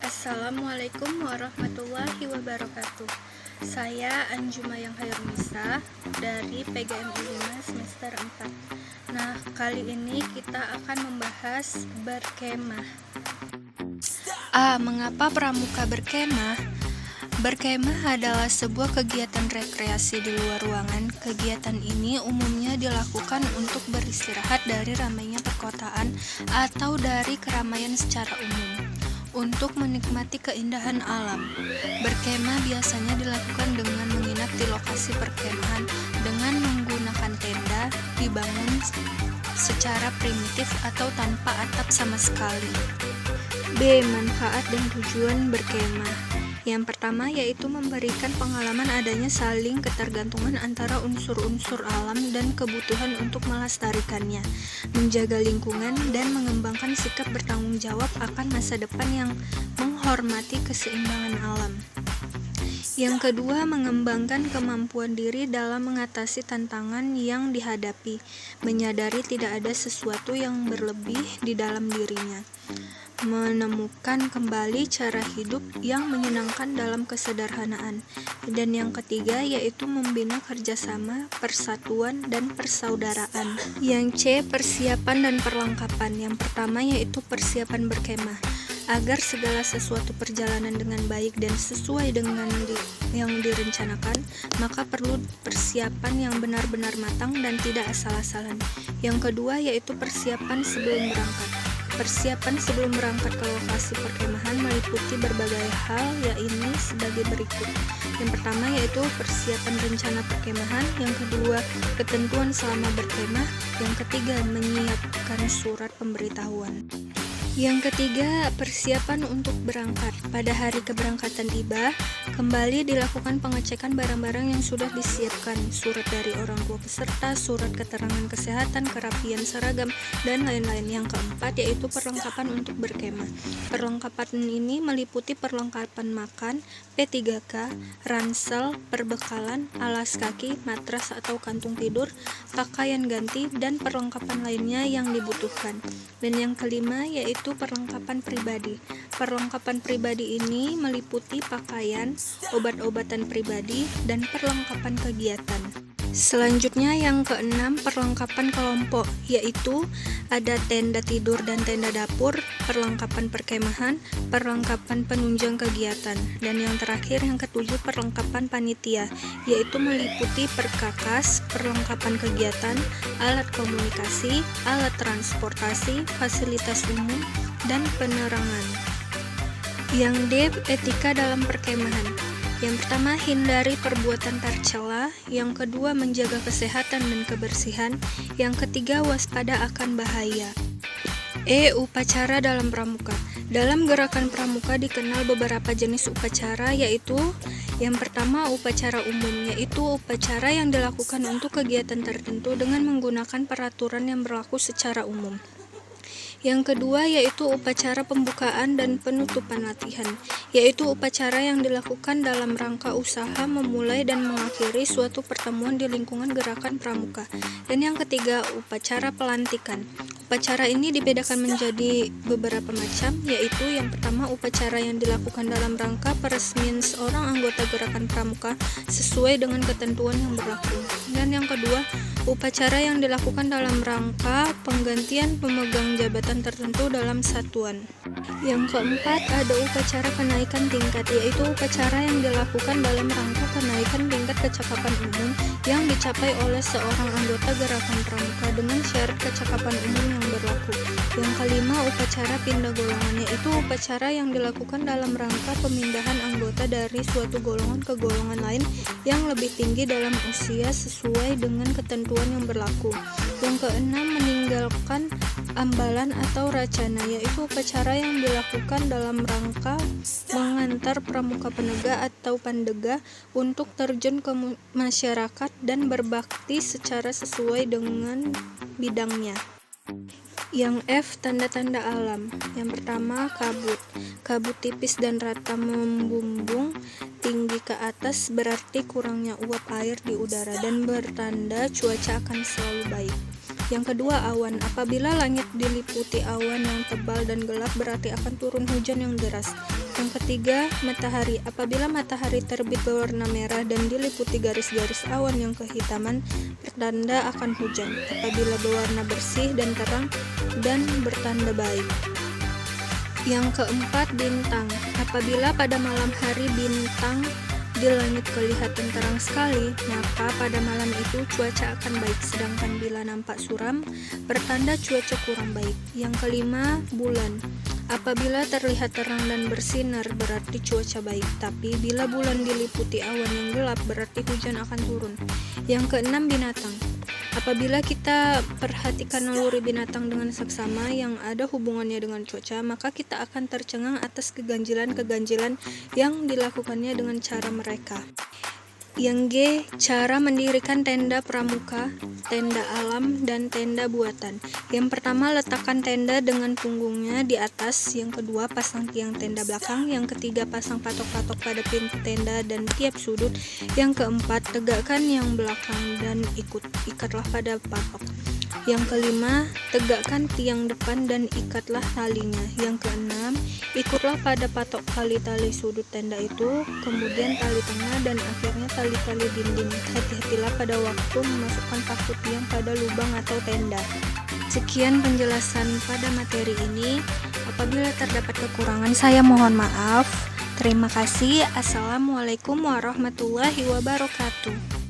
Assalamualaikum warahmatullahi wabarakatuh. Saya Anjumayang Hairunisa dari PGMI 5 semester 4. Nah, kali ini kita akan membahas berkemah. Mengapa pramuka berkemah? Berkemah adalah sebuah kegiatan rekreasi di luar ruangan. Kegiatan ini umumnya dilakukan untuk beristirahat dari ramainya perkotaan atau dari keramaian secara umum, untuk menikmati keindahan alam. Berkemah biasanya dilakukan dengan menginap di lokasi perkemahan dengan menggunakan tenda dibangun secara primitif atau tanpa atap sama sekali. B. Manfaat dan tujuan berkemah. Yang pertama yaitu memberikan pengalaman adanya saling ketergantungan antara unsur-unsur alam dan kebutuhan untuk melestarikannya, menjaga lingkungan, dan mengembangkan sikap bertanggung jawab akan masa depan yang menghormati keseimbangan alam. Yang kedua, mengembangkan kemampuan diri dalam mengatasi tantangan yang dihadapi, menyadari tidak ada sesuatu yang berlebih di dalam dirinya, menemukan kembali cara hidup yang menyenangkan dalam kesederhanaan. Dan yang ketiga yaitu membina kerjasama, persatuan, dan persaudaraan. Yang C. Persiapan dan perlengkapan. Yang pertama yaitu persiapan berkemah. Agar segala sesuatu perjalanan dengan baik dan sesuai dengan yang direncanakan, maka perlu persiapan yang benar-benar matang dan tidak asal-asalan. Yang kedua yaitu persiapan sebelum berangkat. Persiapan sebelum berangkat ke lokasi perkemahan meliputi berbagai hal, yaitu sebagai berikut. Yang pertama yaitu persiapan rencana perkemahan, yang kedua ketentuan selama berkemah, yang ketiga menyiapkan surat pemberitahuan. Yang ketiga, persiapan untuk berangkat. Pada hari keberangkatan tiba, kembali dilakukan pengecekan barang-barang yang sudah disiapkan, surat dari orang tua peserta, surat keterangan kesehatan, kerapian seragam, dan lain-lain. Yang keempat yaitu perlengkapan untuk berkemah. Perlengkapan ini meliputi perlengkapan makan, P3K, ransel, perbekalan, alas kaki, matras atau kantung tidur, pakaian ganti, dan perlengkapan lainnya yang dibutuhkan. Dan yang kelima yaitu perlengkapan pribadi. Perlengkapan pribadi ini meliputi pakaian, obat-obatan pribadi, dan perlengkapan kegiatan. Selanjutnya yang keenam, perlengkapan kelompok, yaitu ada tenda tidur dan tenda dapur, perlengkapan perkemahan, perlengkapan penunjang kegiatan, dan yang terakhir yang ketujuh perlengkapan panitia, yaitu meliputi perkakas, perlengkapan kegiatan, alat komunikasi, alat transportasi, fasilitas umum, dan penerangan. Yang D. Etika dalam perkemahan. Yang pertama, hindari perbuatan tercela. Yang kedua, menjaga kesehatan dan kebersihan. Yang ketiga, waspada akan bahaya. E. Upacara dalam pramuka. Dalam gerakan pramuka dikenal beberapa jenis upacara, yaitu yang pertama, upacara umum, yaitu upacara yang dilakukan untuk kegiatan tertentu dengan menggunakan peraturan yang berlaku secara umum. Yang kedua yaitu upacara pembukaan dan penutupan latihan, yaitu upacara yang dilakukan dalam rangka usaha memulai dan mengakhiri suatu pertemuan di lingkungan gerakan pramuka. Dan yang ketiga, upacara pelantikan. Upacara ini dibedakan menjadi beberapa macam, yaitu yang pertama upacara yang dilakukan dalam rangka peresmian seorang anggota gerakan pramuka sesuai dengan ketentuan yang berlaku. Dan yang kedua, upacara yang dilakukan dalam rangka penggantian pemegang jabatan tertentu dalam satuan. Yang keempat, ada upacara kenaikan tingkat, yaitu upacara yang dilakukan dalam rangka kenaikan tingkat kecakapan umum yang dicapai oleh seorang anggota gerakan pramuka dengan syarat kecakapan umum yang berlaku. Yang kelima, upacara pindah golongan, yaitu upacara yang dilakukan dalam rangka pemindahan anggota dari suatu golongan ke golongan lain yang lebih tinggi dalam usia sesuai dengan ketentuan yang berlaku. Yang keenam, meninggalkan ambalan atau racana, yaitu upacara yang dilakukan dalam rangka mengantar pramuka penegak atau pandega untuk terjun ke masyarakat dan berbakti secara sesuai dengan bidangnya. Yang F, tanda-tanda alam. Yang pertama, kabut. Kabut tipis dan rata membumbung tinggi ke atas berarti kurangnya uap air di udara dan bertanda cuaca akan selalu baik. Yang kedua, awan. Apabila langit diliputi awan yang tebal dan gelap berarti akan turun hujan yang deras. Yang ketiga, matahari. Apabila matahari terbit berwarna merah dan diliputi garis-garis awan yang kehitaman, pertanda akan hujan. Apabila berwarna bersih dan terang dan bertanda baik. Yang keempat, bintang. Apabila pada malam hari bintang di langit kelihatan terang sekali, maka pada malam itu cuaca akan baik, sedangkan bila nampak suram, pertanda cuaca kurang baik. Yang kelima, bulan. Apabila terlihat terang dan bersinar, berarti cuaca baik, tapi bila bulan diliputi awan yang gelap, berarti hujan akan turun. Yang keenam, binatang. Apabila kita perhatikan naluri binatang dengan seksama yang ada hubungannya dengan cuaca, maka kita akan tercengang atas keganjilan-keganjilan yang dilakukannya dengan cara mereka. Yang G, cara mendirikan tenda pramuka, tenda alam, dan tenda buatan. Yang pertama, letakkan tenda dengan punggungnya di atas. Yang kedua, pasang tiang tenda belakang. Yang ketiga, pasang patok-patok pada pintu tenda dan tiap sudut. Yang keempat, tegakkan yang belakang dan ikatlah pada patok. Yang kelima, tegakkan tiang depan dan ikatlah talinya. Yang keenam, ikutlah pada patok tali-tali sudut tenda itu, kemudian tali tengah, dan akhirnya tali-tali dinding. Hati-hatilah pada waktu memasukkan paku tiang pada lubang atau tenda. Sekian penjelasan pada materi ini. Apabila terdapat kekurangan, saya mohon maaf. Terima kasih. Assalamualaikum warahmatullahi wabarakatuh.